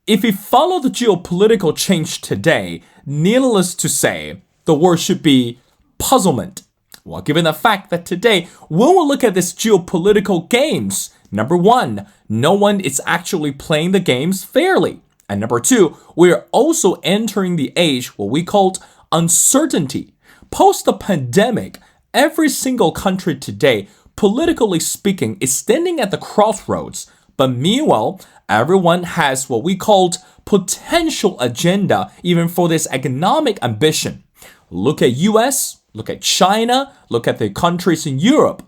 If we follow the geopolitical change today, needless to say, the word should be puzzlement. Well, given the fact that today, when we look at these geopolitical games, number one, no one is actually playing the games fairly. And number two, we are also entering the age what we called uncertainty. Post the pandemic, every single country today, politically speaking, is standing at the crossroads. But meanwhile, everyone has what we called potential agenda, even for this economic ambition. Look at US, look at China, look at the countries in Europe.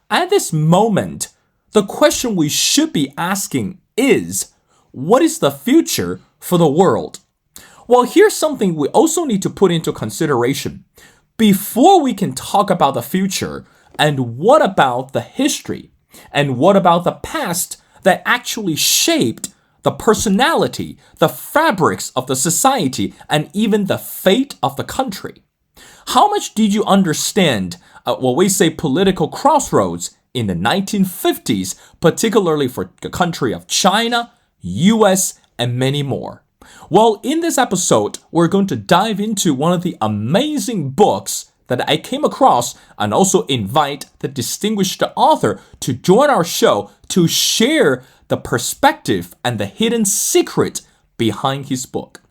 At this moment, the question we should be asking is, what is the future for the world? Well, here's something we also need to put into consideration. Before we can talk about the future, and what about the history, and what about the past that actually shaped the personality, the fabrics of the society, and even the fate of the country? How much did you understand what we say political crossroads in the 1950s, particularly for the country of China, US, and many more? Well, in this episode, we're going to dive into one of the amazing books that I came across and also invite the distinguished author to join our show to share the perspective and the hidden secret behind his book.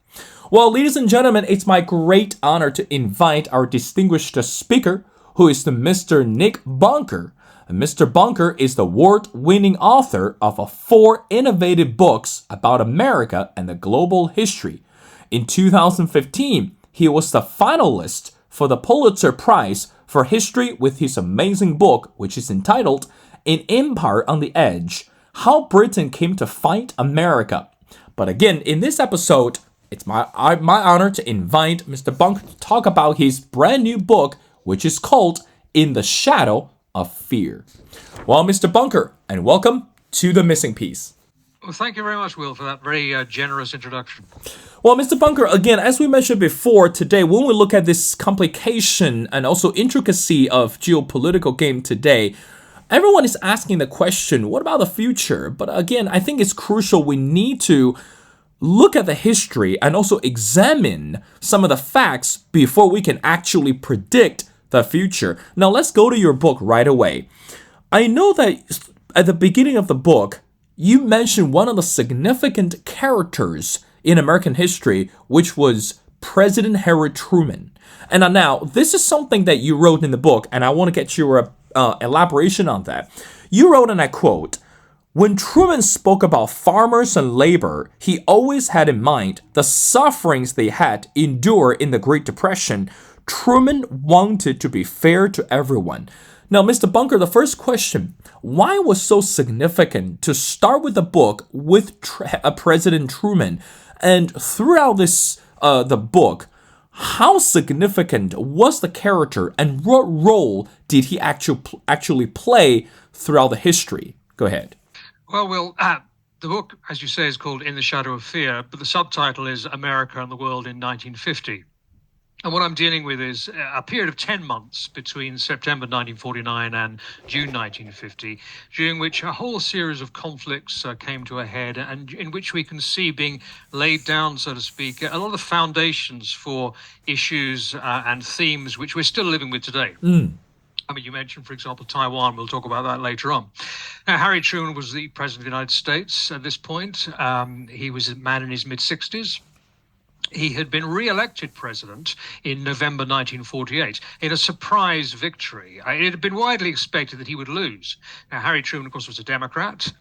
Well, ladies and gentlemen, it's my great honor to invite our distinguished speaker, who is the Mr. Nick Bunker. Mr. Bunker is the award-winning author of 4 innovative books about America and the global history. In 2015, he was the finalist for the Pulitzer Prize for History with his amazing book, which is entitled An Empire on the Edge: How Britain Came to Fight America. But again, in this episode, it's my honor to invite Mr. Bunker to talk about his brand new book, which is called In the Shadow of Fear. Well, Mr. Bunker, and welcome to The Missing Piece. Well, thank you very much, Will, for that very generous introduction. Well, Mr. Bunker, again, as we mentioned before, today, when we look at this complication and also intricacy of geopolitical game today, everyone is asking the question, what about the future? But again, I think it's crucial we need to look at the history and also examine some of the facts before we can actually predict the future. Now, let's go to your book right away. I know that at the beginning of the book, you mentioned one of the significant characters in American history, which was President Harry Truman. And now, this is something that you wrote in the book, and I want to get your elaboration on that. You wrote, and I quote, "When Truman spoke about farmers and labor, he always had in mind the sufferings they had endured in the Great Depression. Truman wanted to be fair to everyone." Now, Mr. Bunker, the first question, why was so significant to start with the book with President Truman? And throughout this the book, how significant was the character and what role did he actually play throughout the history? Go ahead. Well, Will, the book, as you say, is called In the Shadow of Fear, but the subtitle is America and the World in 1950. And what I'm dealing with is a period of 10 months between September 1949 and June 1950, during which a whole series of conflicts came to a head, and in which we can see being laid down, so to speak, a lot of foundations for issues and themes which we're still living with today. I mean, you mentioned, for example, Taiwan. We'll talk about that later on. Now, Harry Truman was the President of the United States at this point. He was a man in his mid-60s. He had been re-elected president in November 1948 in a surprise victory. It had been widely expected that he would lose. Now, Harry Truman, of course, was a Democrat.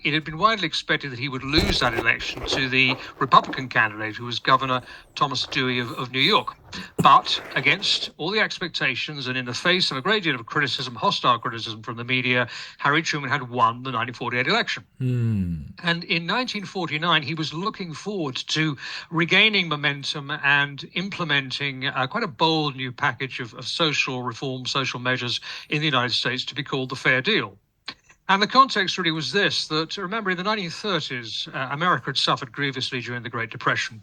It had been widely expected that he would lose that election to the Republican candidate, who was Governor Thomas Dewey of New York. But against all the expectations and in the face of a great deal of criticism, hostile criticism from the media, Harry Truman had won the 1948 election. And in 1949, he was looking forward to regaining momentum and implementing quite a bold new package of social reform, social measures in the United States to be called the Fair Deal. And the context really was this, that remember in the 1930s, America had suffered grievously during the Great Depression.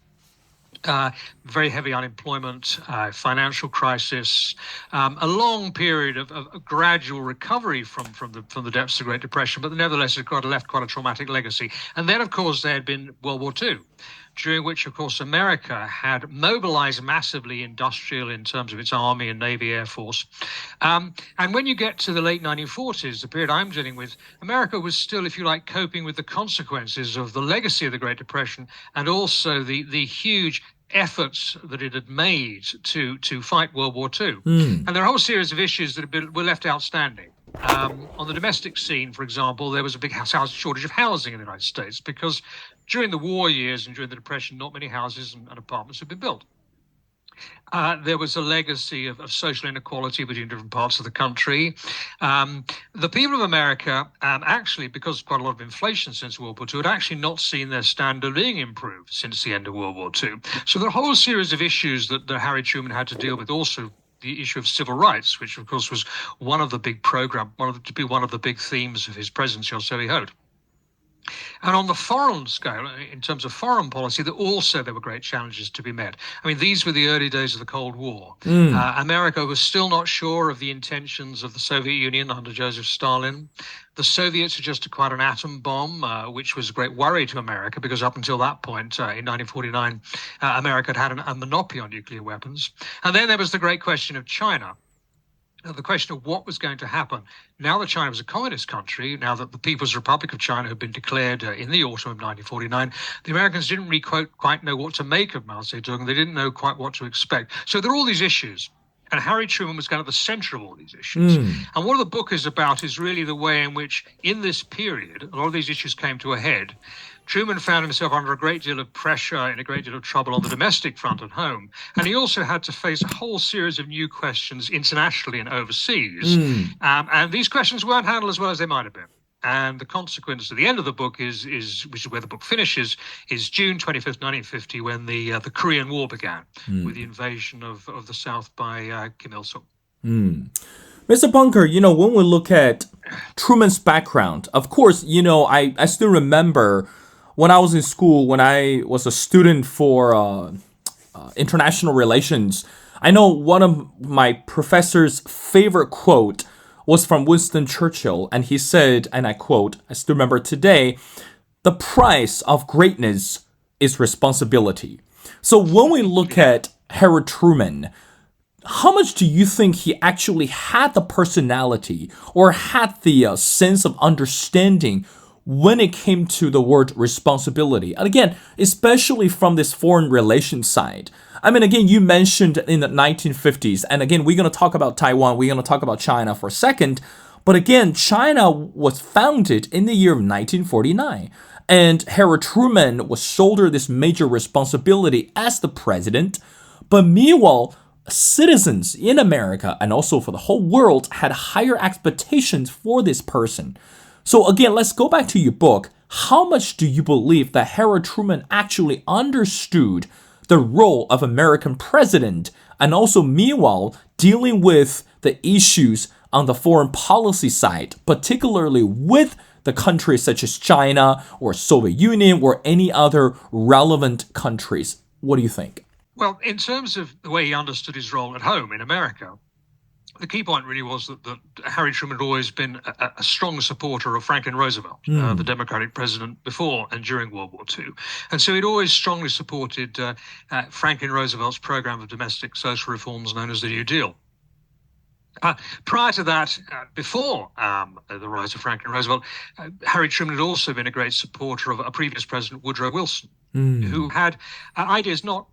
Very heavy unemployment, financial crisis, a long period of gradual recovery from the depths of the Great Depression, but nevertheless it left quite a traumatic legacy. And then, of course, there had been World War II. during which, of course, America had mobilized massively industrial in terms of its army and navy, air force. And when you get to the late 1940s, the period I'm dealing with, America was still, if you like, coping with the consequences of the legacy of the Great Depression and also the huge efforts that it had made to fight World War II. And there are a whole series of issues that were left outstanding. On the domestic scene, for example, there was a big shortage of housing in the United States because during the war years and during the Depression, not many houses and apartments had been built. There was a legacy of social inequality between different parts of the country. The people of America, actually, because quite a lot of inflation since World War II, had actually not seen their standard of living improve since the end of World War II. So the whole series of issues that Harry Truman had to deal with, also the issue of civil rights, which of course was one of the big one of the big themes of his presidency, or so he hoped. And on the foreign scale, in terms of foreign policy, there were great challenges to be met. I mean, these were the early days of the Cold War. America was still not sure of the intentions of the Soviet Union under Joseph Stalin. The Soviets had just acquired an atom bomb, which was a great worry to America because up until that point, in 1949, America had a monopoly on nuclear weapons. And then there was the great question of China. The question of what was going to happen now that China was a communist country, now that the People's Republic of China had been declared in the autumn of 1949, the Americans didn't really quite know what to make of Mao Zedong. They didn't know quite what to expect. So there are all these issues. And Harry Truman was kind of the center of all these issues. And what the book is about is really the way in which, in this period, a lot of these issues came to a head. Truman found himself under a great deal of pressure and a great deal of trouble on the domestic front at home. And he also had to face a whole series of new questions internationally and overseas. And these questions weren't handled as well as they might have been. And the consequence at the end of the book is which is where the book finishes, is June 25th, 1950, when the Korean War began with the invasion of the South by Kim Il-sung. Mr. Bunker, when we look at Truman's background, of course, I still remember when I was in school, when I was a student for international relations, I know one of my professor's favorite quote was from Winston Churchill, and he said, and I quote, I still remember today, "The price of greatness is responsibility." So when we look at Harry Truman, how much do you think he actually had the personality or had the sense of understanding when it came to the word responsibility? And again, especially from this foreign relations side. I mean, again, you mentioned in the 1950s, and again, we're going to talk about Taiwan, we're going to talk about China for a second, but again, China was founded in the year of 1949, and Harry Truman was shouldered this major responsibility as the president, but meanwhile, citizens in America and also for the whole world had higher expectations for this person. So again, let's go back to your book. How much do you believe that Harry Truman actually understood the role of American president and also meanwhile dealing with the issues on the foreign policy side, particularly with the countries such as China or Soviet Union or any other relevant countries? What do you think? Well, in terms of the way he understood his role at home in America, the key point really was that Harry Truman had always been a strong supporter of Franklin Roosevelt, the Democratic president before and during World War II. And so he'd always strongly supported Franklin Roosevelt's program of domestic social reforms known as the New Deal. Prior to that, before the rise of Franklin Roosevelt, Harry Truman had also been a great supporter of a previous president, Woodrow Wilson, who had ideas not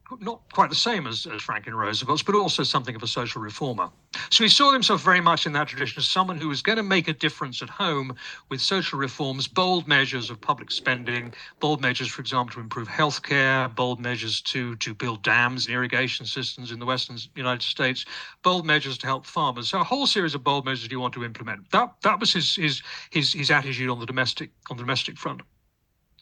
quite the same as Franklin Roosevelt's, but also something of a social reformer. So he saw himself very much in that tradition as someone who was going to make a difference at home with social reforms, bold measures of public spending, bold measures, for example, to improve healthcare, bold measures to build dams and irrigation systems in the western United States, bold measures to help farmers. So a whole series of bold measures he wanted to implement. That was his attitude on the domestic front.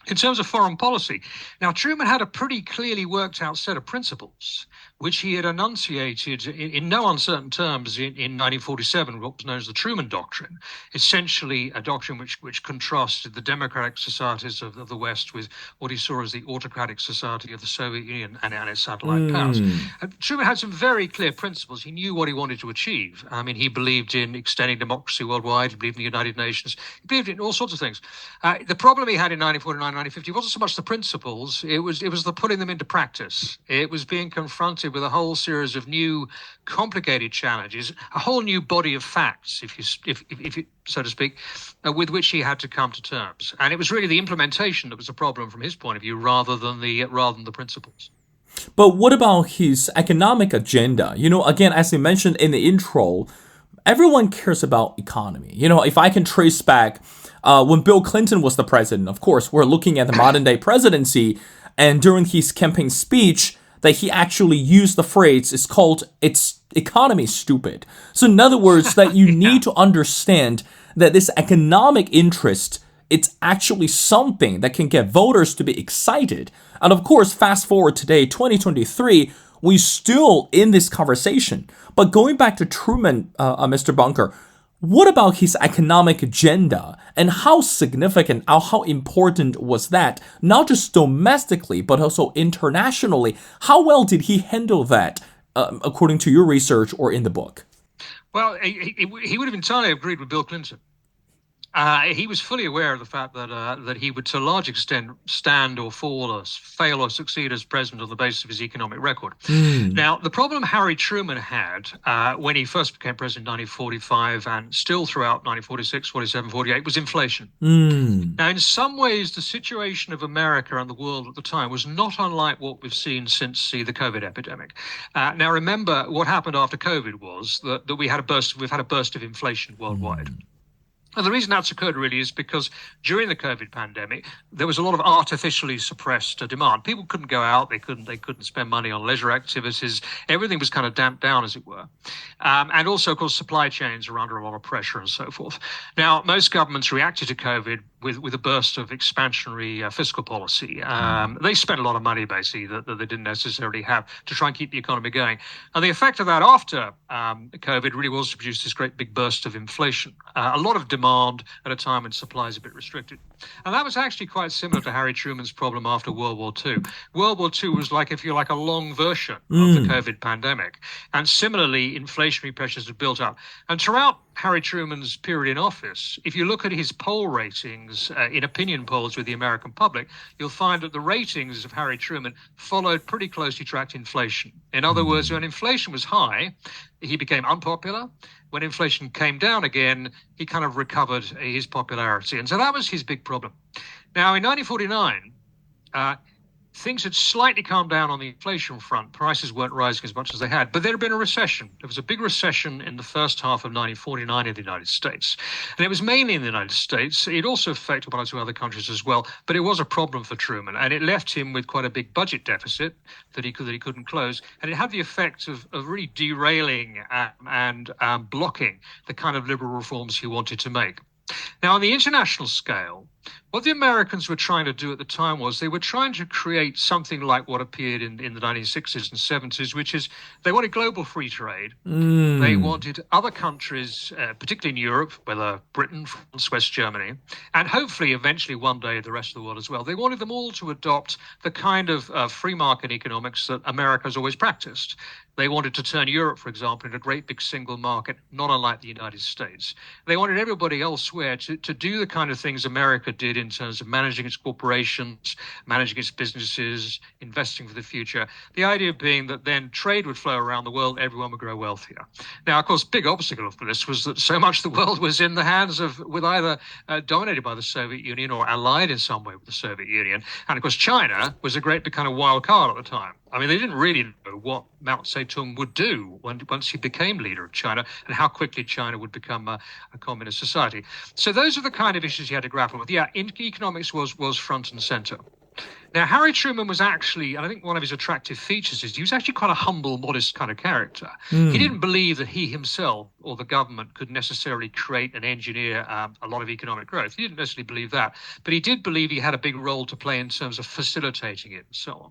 In terms of foreign policy, now Truman had a pretty clearly worked out set of principles, which he had enunciated in no uncertain terms in 1947, what was known as the Truman Doctrine, essentially a doctrine which contrasted the democratic societies of the West with what he saw as the autocratic society of the Soviet Union and its satellite powers. Truman had some very clear principles. He knew what he wanted to achieve. I mean, he believed in extending democracy worldwide. He believed in the United Nations. He believed in all sorts of things. The problem he had in 1949 1950 wasn't so much the principles, it was the putting them into practice. It was being confronted with a whole series of new, complicated challenges, a whole new body of facts, if you so to speak, with which he had to come to terms. And it was really the implementation that was a problem from his point of view, rather than the principles. But what about his economic agenda? Again, as I mentioned in the intro, everyone cares about economy. If I can trace back when Bill Clinton was the president, of course, we're looking at the modern day presidency, and during his campaign speech, that he actually used the phrase, it's called, it's economy stupid. So in other words, that you need to understand that this economic interest, it's actually something that can get voters to be excited. And of course, fast forward today, 2023, we still in this conversation. But going back to Truman, Mr. Bunker, what about his economic agenda and how significant, how important was that, not just domestically, but also internationally? How well did he handle that, according to your research or in the book? Well, he would have entirely agreed with Bill Clinton. He was fully aware of the fact that he would, to a large extent, stand or fall, or fail or succeed as president on the basis of his economic record. Now, the problem Harry Truman had when he first became president in 1945 and still throughout 1946, 47, 48 was inflation. Now, in some ways, the situation of America and the world at the time was not unlike what we've seen since the COVID epidemic. Now, remember, what happened after COVID was that we've had a burst of inflation worldwide. And the reason that's occurred really is because during the COVID pandemic, there was a lot of artificially suppressed demand. People couldn't go out, they couldn't spend money on leisure activities. Everything was kind of damped down, as it were. And also, of course, supply chains are under a lot of pressure and so forth. Now, most governments reacted to COVID with a burst of expansionary fiscal policy. They spent a lot of money, basically, that they didn't necessarily have to try and keep the economy going. And the effect of that after COVID really was to produce this great big burst of inflation. A lot of demand at a time when supply is a bit restricted. And that was actually quite similar to Harry Truman's problem after World War II. World War II was like, if you like, a long version of the COVID pandemic. And similarly, inflationary pressures had built up. And throughout Harry Truman's period in office, if you look at his poll ratings in opinion polls with the American public, you'll find that the ratings of Harry Truman followed pretty closely tracked inflation. In other words, when inflation was high, he became unpopular. When inflation came down again, he kind of recovered his popularity. And so that was his big problem. Now, in 1949, things had slightly calmed down on the inflation front. Prices weren't rising as much as they had, but there had been a recession. There was a big recession in the first half of 1949 in the United States. And it was mainly in the United States. It also affected one or two other countries as well, but it was a problem for Truman. And it left him with quite a big budget deficit that he couldn't close. And it had the effect of really derailing and blocking the kind of liberal reforms he wanted to make. Now, on the international scale, what the Americans were trying to do at the time was they were trying to create something like what appeared in the 1960s and 70s, which is they wanted global free trade. They wanted other countries, particularly in Europe, whether Britain, France, West Germany, and hopefully eventually one day the rest of the world as well. They wanted them all to adopt the kind of free market economics that America has always practiced. They wanted to turn Europe, for example, into a great big single market, not unlike the United States. They wanted everybody elsewhere to do the kind of things America did in terms of managing its corporations, managing its businesses, investing for the future. The idea being that then trade would flow around the world, everyone would grow wealthier. Now, of course, big obstacle for this was that so much of the world was in the hands with either dominated by the Soviet Union or allied in some way with the Soviet Union. And of course, China was a great big kind of wild card at the time. I mean, they didn't really know what Mao Zedong would do once he became leader of China and how quickly China would become a communist society. So those are the kind of issues he had to grapple with. Yeah, economics was front and center. Now, Harry Truman was actually, and I think one of his attractive features is he was actually quite a humble, modest kind of character. He didn't believe that he himself or the government could necessarily create and engineer a lot of economic growth. He didn't necessarily believe that, but he did believe he had a big role to play in terms of facilitating it and so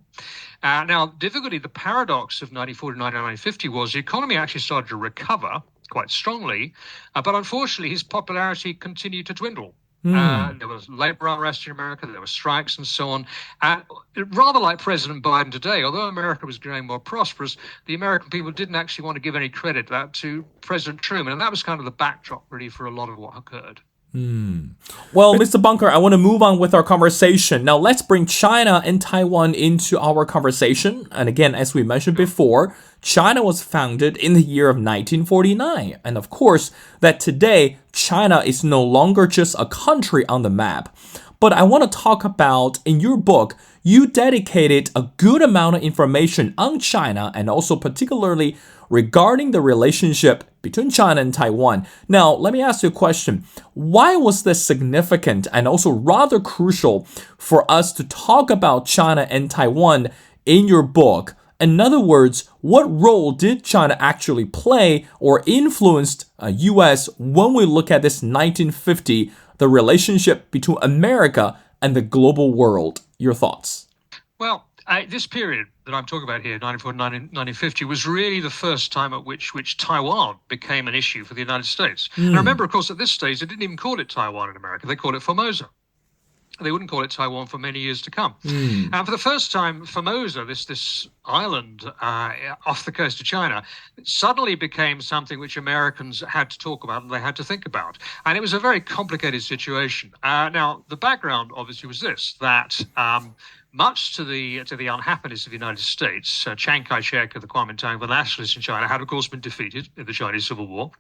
on. Now, difficulty, the paradox of 1949 and 1950 was the economy actually started to recover quite strongly, but unfortunately his popularity continued to dwindle. There was labor unrest in America, there were strikes and so on. Rather like President Biden today, although America was growing more prosperous, the American people didn't actually want to give any credit to President Truman. And that was kind of the backdrop, really, for a lot of what occurred. Well, Mr. Bunker, I want to move on with our conversation. Now, let's bring China and Taiwan into our conversation. And again, as we mentioned before, China was founded in the year of 1949. And of course, that today, China is no longer just a country on the map. But I want to talk about, in your book, you dedicated a good amount of information on China and also particularly regarding the relationship between China and Taiwan. Now, let me ask you a question. Why was this significant and also rather crucial for us to talk about China and Taiwan in your book? In other words, what role did China actually play or influenced US when we look at this 1950, the relationship between America and the global world? Your thoughts? Well, this period that I'm talking about here, 1950, was really the first time at which Taiwan became an issue for the United States. And remember, of course, at this stage, they didn't even call it Taiwan in America. They called it Formosa. They wouldn't call it Taiwan for many years to come. And for the first time, Formosa, this island off the coast of China, suddenly became something which Americans had to talk about and they had to think about. And it was a very complicated situation. Now, the background, obviously, was this, that much to the unhappiness of the United States, Chiang Kai-shek of the Kuomintang, the nationalists in China, had, of course, been defeated in the Chinese Civil War.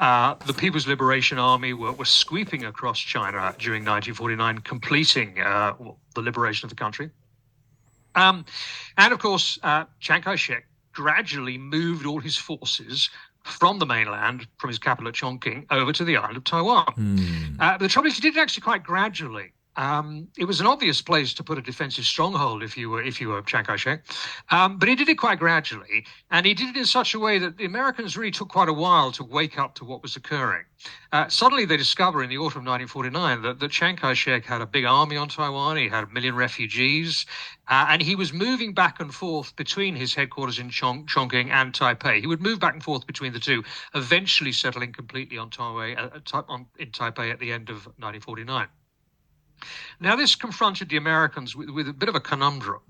The People's Liberation Army were sweeping across China during 1949, completing the liberation of the country. And, of course, Chiang Kai-shek gradually moved all his forces from the mainland, from his capital at Chongqing, over to the island of Taiwan. But the trouble is, he did it actually quite gradually. It was an obvious place to put a defensive stronghold if you were Chiang Kai-shek, but he did it quite gradually, and he did it in such a way that the Americans really took quite a while to wake up to what was occurring. Suddenly, they discover in the autumn of 1949 that Chiang Kai-shek had a big army on Taiwan. He had 1 million refugees, and he was moving back and forth between his headquarters in Chongqing and Taipei. He would move back and forth between the two, eventually settling completely in Taipei at the end of 1949. Now, this confronted the Americans with a bit of a conundrum.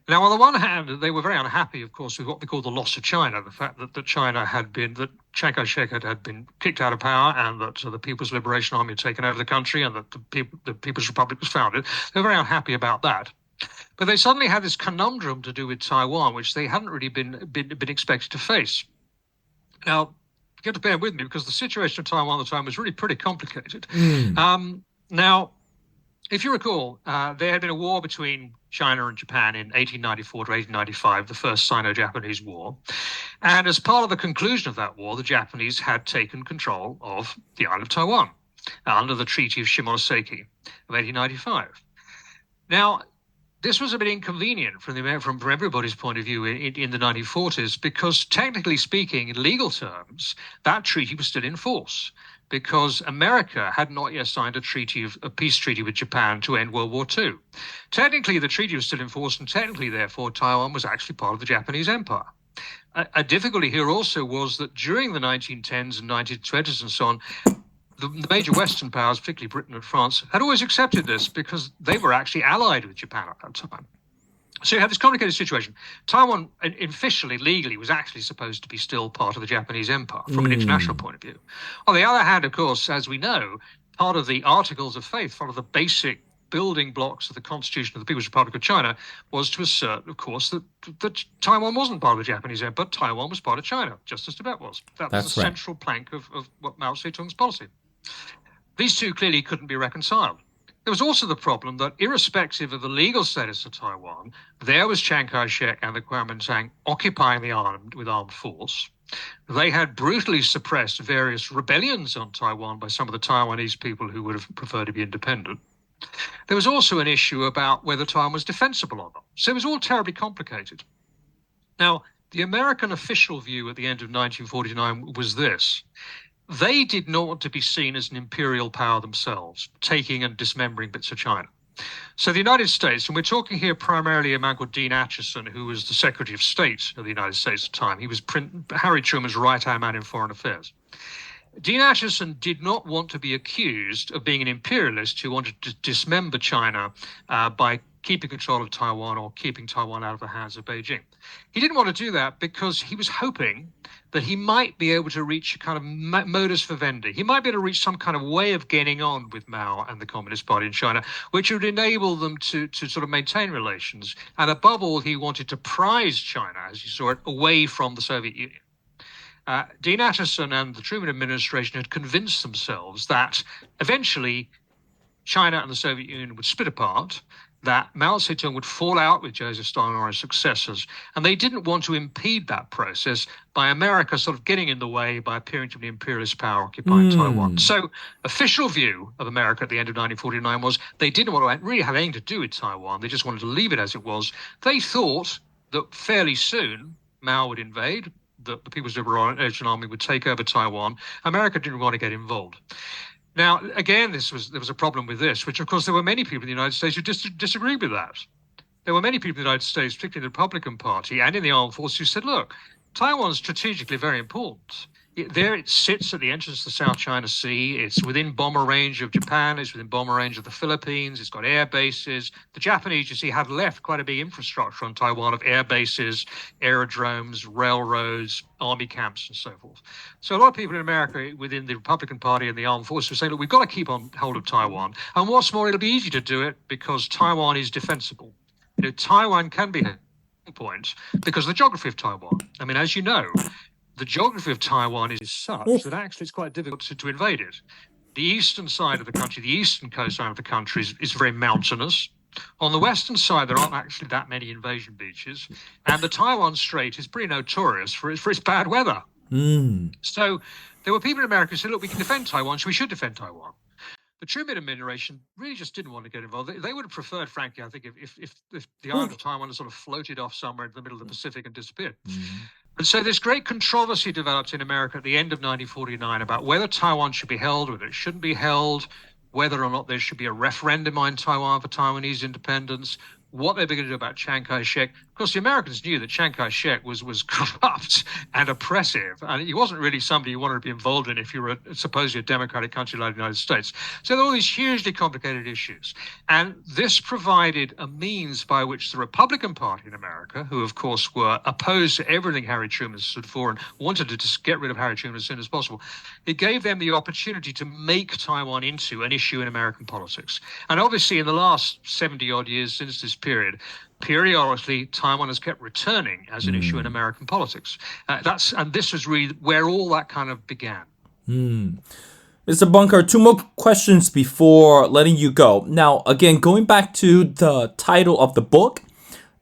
Now, on the one hand, they were very unhappy, of course, with what they called the loss of China, the fact that Chiang Kai-shek had been kicked out of power and that the People's Liberation Army had taken over the country and that the People's Republic was founded. They were very unhappy about that. But they suddenly had this conundrum to do with Taiwan, which they hadn't really been expected to face. Now, you have to bear with me because the situation of Taiwan at the time was really pretty complicated. Now, if you recall, there had been a war between China and Japan in 1894 to 1895, the first Sino-Japanese War. And as part of the conclusion of that war, the Japanese had taken control of the island of Taiwan under the Treaty of Shimonoseki of 1895. Now, this was a bit inconvenient from everybody's point of view in the 1940s because, technically speaking, in legal terms, that treaty was still in force, because America had not yet signed a peace treaty with Japan to end World War II. Technically, the treaty was still in force, and technically, therefore, Taiwan was actually part of the Japanese Empire. A difficulty here also was that during the 1910s and 1920s and so on, the major Western powers, particularly Britain and France, had always accepted this because they were actually allied with Japan at that time. So you have this complicated situation. Taiwan, officially, legally, was actually supposed to be still part of the Japanese Empire from an international point of view. On the other hand, of course, as we know, part of the Articles of Faith, part of the basic building blocks of the Constitution of the People's Republic of China, was to assert, of course, that Taiwan wasn't part of the Japanese Empire, but Taiwan was part of China, just as Tibet was. That was the central plank of what Mao Zedong's policy. These two clearly couldn't be reconciled. There was also the problem that, irrespective of the legal status of Taiwan, there was Chiang Kai-shek and the Kuomintang occupying the island with armed force. They had brutally suppressed various rebellions on Taiwan by some of the Taiwanese people who would have preferred to be independent. There was also an issue about whether Taiwan was defensible or not. So it was all terribly complicated. Now, the American official view at the end of 1949 was this. They did not want to be seen as an imperial power themselves, taking and dismembering bits of China. So the United States, and we're talking here primarily a man called Dean Acheson, who was the Secretary of State of the United States at the time. He was Harry Truman's right-hand man in foreign affairs. Dean Acheson did not want to be accused of being an imperialist who wanted to dismember China by keeping control of Taiwan or keeping Taiwan out of the hands of Beijing. He didn't want to do that because he was hoping that he might be able to reach a kind of modus vivendi. He might be able to reach some kind of way of getting on with Mao and the Communist Party in China, which would enable them to sort of maintain relations. And above all, he wanted to prize China, as you saw it, away from the Soviet Union. Dean Acheson and the Truman administration had convinced themselves that eventually China and the Soviet Union would split apart, that Mao Zedong would fall out with Joseph Stalin or his successors, and they didn't want to impede that process by America sort of getting in the way by appearing to be an imperialist power occupying Taiwan. So official view of America at the end of 1949 was they didn't want to really have anything to do with Taiwan. They just wanted to leave it as it was. They thought that fairly soon Mao would invade, that the People's Liberation Army would take over Taiwan. America didn't want to get involved. Now, again, there was a problem with this, which, of course, there were many people in the United States who disagreed with that. There were many people in the United States, particularly the Republican Party and in the armed forces, who said, look, Taiwan's strategically very important. There it sits at the entrance to the South China Sea. It's within bomber range of Japan. It's within bomber range of the Philippines. It's got air bases. The Japanese, you see, had left quite a big infrastructure on Taiwan of air bases, aerodromes, railroads, army camps, and so forth. So a lot of people in America within the Republican Party and the armed forces were saying, look, we've got to keep on hold of Taiwan. And what's more, it'll be easy to do it because Taiwan is defensible. Taiwan can be a point because of the geography of Taiwan. I mean, as you know, the geography of Taiwan is such that actually it's quite difficult to invade it. The eastern side of the country, the eastern coastline of the country is very mountainous. On the western side, there aren't actually that many invasion beaches. And the Taiwan Strait is pretty notorious for its bad weather. So there were people in America who said, look, we can defend Taiwan, so we should defend Taiwan. The Truman administration really just didn't want to get involved. They would have preferred, frankly, I think, if the island of Taiwan had sort of floated off somewhere in the middle of the Pacific and disappeared. And so this great controversy developed in America at the end of 1949 about whether Taiwan should be held, whether it shouldn't be held, whether or not there should be a referendum on Taiwan for Taiwanese independence, what they were going to do about Chiang Kai-shek. Of course, the Americans knew that Chiang Kai-shek was corrupt and oppressive, and he wasn't really somebody you wanted to be involved in if you were supposedly a democratic country like the United States. So there were all these hugely complicated issues. And this provided a means by which the Republican Party in America, who, of course, were opposed to everything Harry Truman stood for and wanted to just get rid of Harry Truman as soon as possible, it gave them the opportunity to make Taiwan into an issue in American politics. And obviously, in the last 70-odd years since this period, periodically, Taiwan has kept returning as an issue in American politics. And this was really where all that kind of began. Mr. Bunker, two more questions before letting you go. Now, again, going back to the title of the book,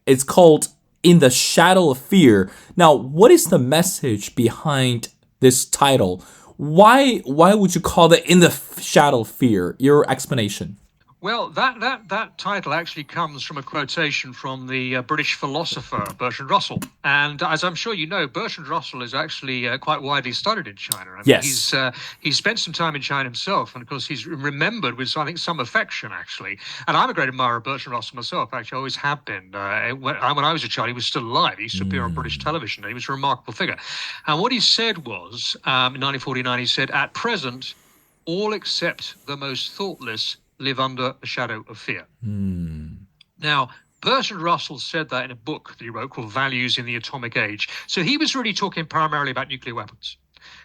it's called In the Shadow of Fear. Now, what is the message behind this title? Why would you call it In the Shadow of Fear? Your explanation. Well, that title actually comes from a quotation from the British philosopher Bertrand Russell. And as I'm sure you know, Bertrand Russell is actually quite widely studied in China. I mean, yes. He's spent some time in China himself, and of course he's remembered with, I think, some affection, actually. And I'm a great admirer of Bertrand Russell myself. Actually, I always have been. When I was a child, he was still alive. He used to appear on British television. He was a remarkable figure. And what he said was, in 1949, he said, "At present, all except the most thoughtless live under a shadow of fear." Now, Bertrand Russell said that in a book that he wrote called Values in the Atomic Age. So he was really talking primarily about nuclear weapons.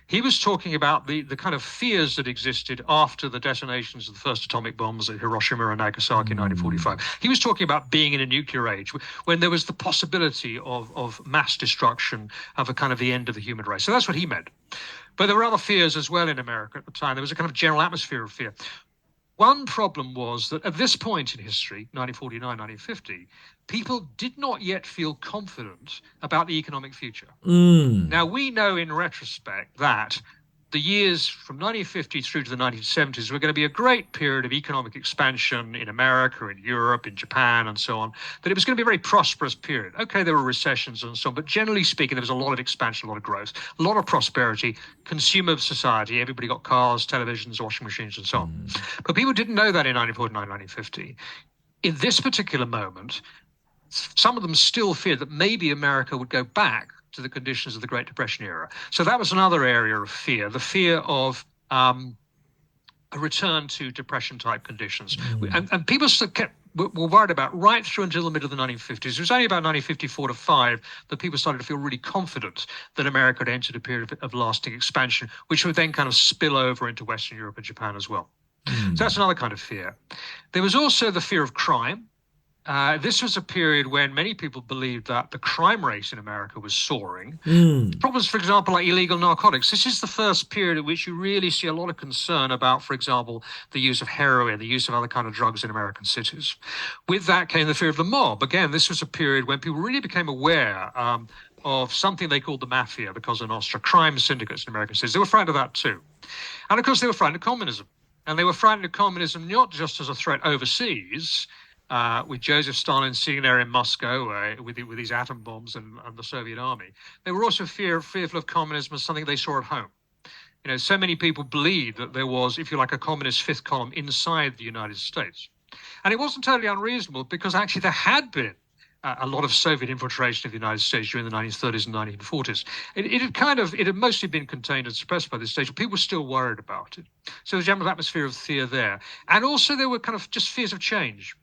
He was talking about the kind of fears that existed after the detonations of the first atomic bombs at Hiroshima and Nagasaki in 1945. He was talking about being in a nuclear age when there was the possibility of mass destruction of a kind of the end of the human race. So that's what he meant. But there were other fears as well in America at the time. There was a kind of general atmosphere of fear. One problem was that at this point in history, 1949, 1950, people did not yet feel confident about the economic future. Now, we know in retrospect that the years from 1950 through to the 1970s were going to be a great period of economic expansion in America, in Europe, in Japan, and so on, that it was going to be a very prosperous period. Okay, there were recessions and so on, but generally speaking, there was a lot of expansion, a lot of growth, a lot of prosperity, consumer society. Everybody got cars, televisions, washing machines, and so on. But people didn't know that in 1949, 1950. In this particular moment, some of them still feared that maybe America would go back to the conditions of the Great Depression era. So that was another area of fear, the fear of a return to Depression-type conditions. And people still kept were worried about right through until the middle of the 1950s. It was only about 1954 to 5 that people started to feel really confident that America had entered a period of lasting expansion, which would then kind of spill over into Western Europe and Japan as well. So that's another kind of fear. There was also the fear of crime. This was a period when many people believed that the crime rate in America was soaring. Problems, for example, like illegal narcotics. This is the first period at which you really see a lot of concern about, for example, the use of heroin, the use of other kind of drugs in American cities. With that came the fear of the mob. Again, this was a period when people really became aware of something they called the mafia, the Cosa Nostra, crime syndicates in American cities. They were frightened of that too. And of course, they were frightened of communism. And they were frightened of communism not just as a threat overseas, with Joseph Stalin sitting there in Moscow with these atom bombs and the Soviet army. They were also fearful of communism as something they saw at home. You know, so many people believed that there was, if you like, a communist fifth column inside the United States. And it wasn't totally unreasonable because actually there had been a lot of Soviet infiltration of the United States during the 1930s and 1940s. It had mostly been contained and suppressed by this stage, but people were still worried about it. So there was a general atmosphere of fear there. And also there were kind of just fears of change.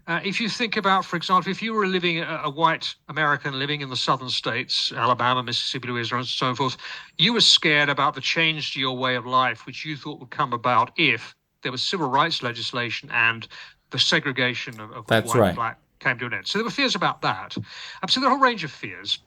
If you think about, for example, if you were a white American living in the southern states, Alabama, Mississippi, Louisiana, and so forth, you were scared about the change to your way of life, which you thought would come about if there was civil rights legislation and the segregation of white and black came to an end. So there were fears about that. So there are a whole range of fears.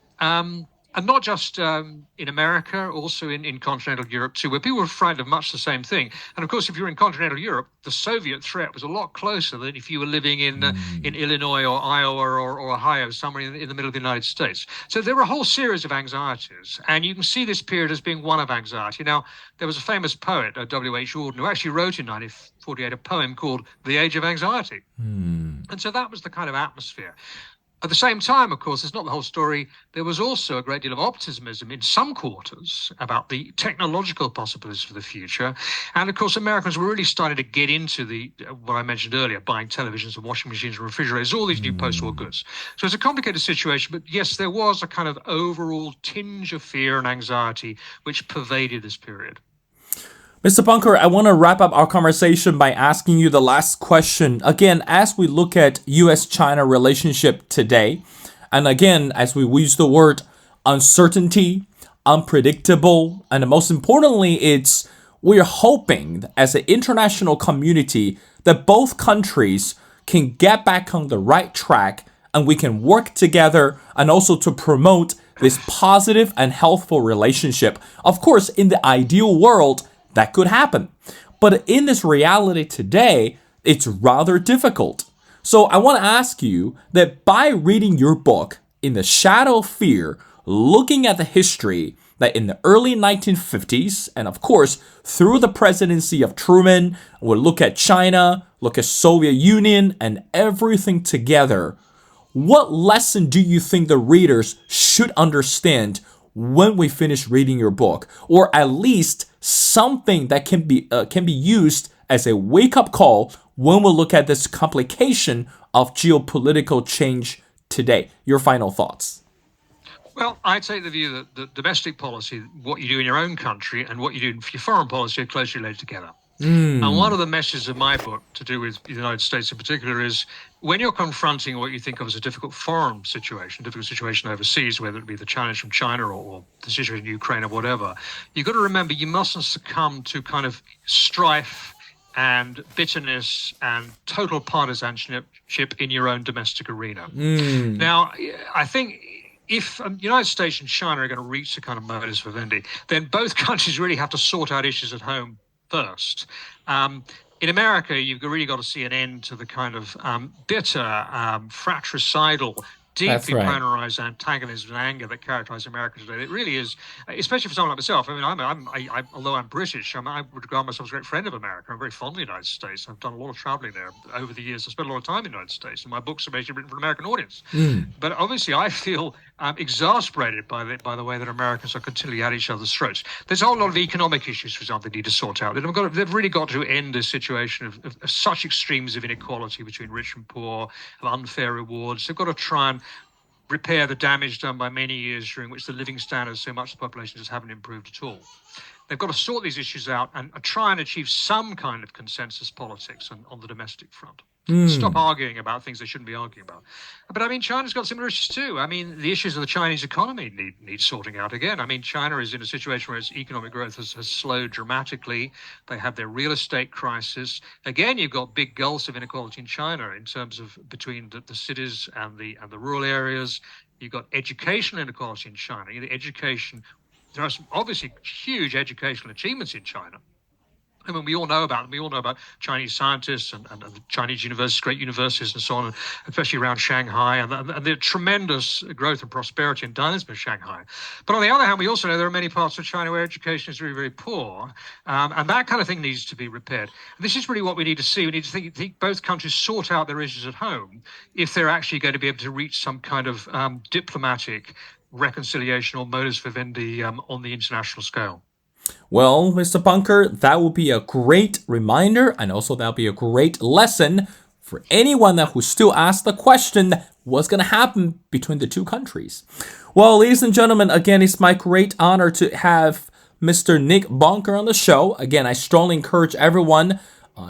And not just in America, also in continental Europe too, where people were frightened of much the same thing. And of course, if you're in continental Europe, the Soviet threat was a lot closer than if you were living in Illinois or Iowa or Ohio, somewhere in the middle of the United States. So there were a whole series of anxieties. And you can see this period as being one of anxiety. Now, there was a famous poet, W.H. Auden, who actually wrote in 1948 a poem called The Age of Anxiety. And so that was the kind of atmosphere. At the same time, of course, it's not the whole story. There was also a great deal of optimism in some quarters about the technological possibilities for the future. And of course, Americans were really starting to get into what I mentioned earlier, buying televisions and washing machines and refrigerators, all these new post-war goods. So it's a complicated situation, but yes, there was a kind of overall tinge of fear and anxiety which pervaded this period. Mr. Bunker, I want to wrap up our conversation by asking you the last question. Again, as we look at U.S.-China relationship today, and again, as we use the word uncertainty, unpredictable, and most importantly, we're hoping as an international community that both countries can get back on the right track and we can work together and also to promote this positive and healthful relationship. Of course, in the ideal world, that could happen. But in this reality today, it's rather difficult. So I want to ask you that by reading your book, In the Shadow of Fear, looking at the history that in the early 1950s, and of course, through the presidency of Truman, we'll look at China, look at Soviet Union, and everything together, what lesson do you think the readers should understand when we finish reading your book? Or at least something that can be used as a wake-up call when we look at this complication of geopolitical change today. Your final thoughts. Well, I take the view that the domestic policy, what you do in your own country and what you do for your foreign policy are closely related together. And one of the messages of my book, to do with the United States in particular, is when you're confronting what you think of as a difficult foreign situation, difficult situation overseas, whether it be the challenge from China or the situation in Ukraine or whatever, you've got to remember you mustn't succumb to kind of strife and bitterness and total partisanship in your own domestic arena. Now, I think if the United States and China are going to reach the kind of modus vivendi, then both countries really have to sort out issues at home first. In America, you've really got to see an end to the kind of bitter, fratricidal, deeply polarized antagonism and anger that characterize America today. It really is, especially for someone like myself. I mean, although I'm British, I would regard myself as a great friend of America. I'm very fond of the United States. I've done a lot of traveling there over the years. I spent a lot of time in the United States, and my books are basically written for an American audience. But obviously, I feel exasperated by the way that Americans are continually at each other's throats. There's a whole lot of economic issues, for example, they need to sort out. They've really got to end this situation of such extremes of inequality between rich and poor, of unfair rewards. They've got to try and repair the damage done by many years during which the living standards so much of the population just haven't improved at all. They've got to sort these issues out and try and achieve some kind of consensus politics on the domestic front. Stop arguing about things they shouldn't be arguing about. But I mean, China's got similar issues too. I mean, the issues of the Chinese economy need sorting out again. I mean, China is in a situation where its economic growth has slowed dramatically. They have their real estate crisis. Again, you've got big gulfs of inequality in China in terms of between the cities and the rural areas. You've got educational inequality in China. The education, there are some obviously huge educational achievements in China. I mean, we all know about them. We all know about Chinese scientists and the Chinese universities, great universities and so on, especially around Shanghai, and the tremendous growth and prosperity and dynamism of Shanghai. But on the other hand, we also know there are many parts of China where education is very, very poor, and that kind of thing needs to be repaired. And this is really what we need to see. We need to think both countries sort out their issues at home if they're actually going to be able to reach some kind of diplomatic reconciliation or modus vivendi on the international scale. Well, Mr. Bunker, that would be a great reminder, and also that would be a great lesson for anyone who still asks the question, what's going to happen between the two countries? Well, ladies and gentlemen, again, it's my great honor to have Mr. Nick Bunker on the show. Again, I strongly encourage everyone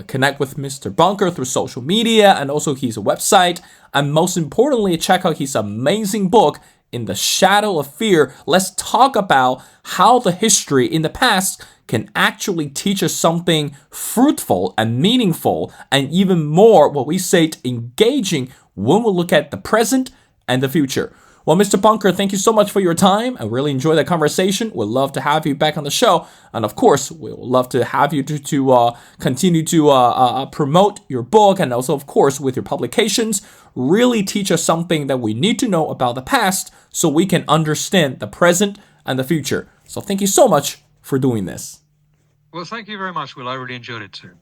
connect with Mr. Bunker through social media and also his website. And most importantly, check out his amazing book, In the Shadow of Fear. Let's talk about how the history in the past can actually teach us something fruitful and meaningful, and even more, what we say, engaging when we look at the present and the future. Well, Mr. Bunker, thank you so much for your time. I really enjoyed that conversation. We'd love to have you back on the show. And of course, we'll love to have you to continue to promote your book, and also, of course, with your publications. Really teach us something that we need to know about the past so we can understand the present and the future. So thank you so much for doing this. Well, thank you very much, Will. I really enjoyed it too.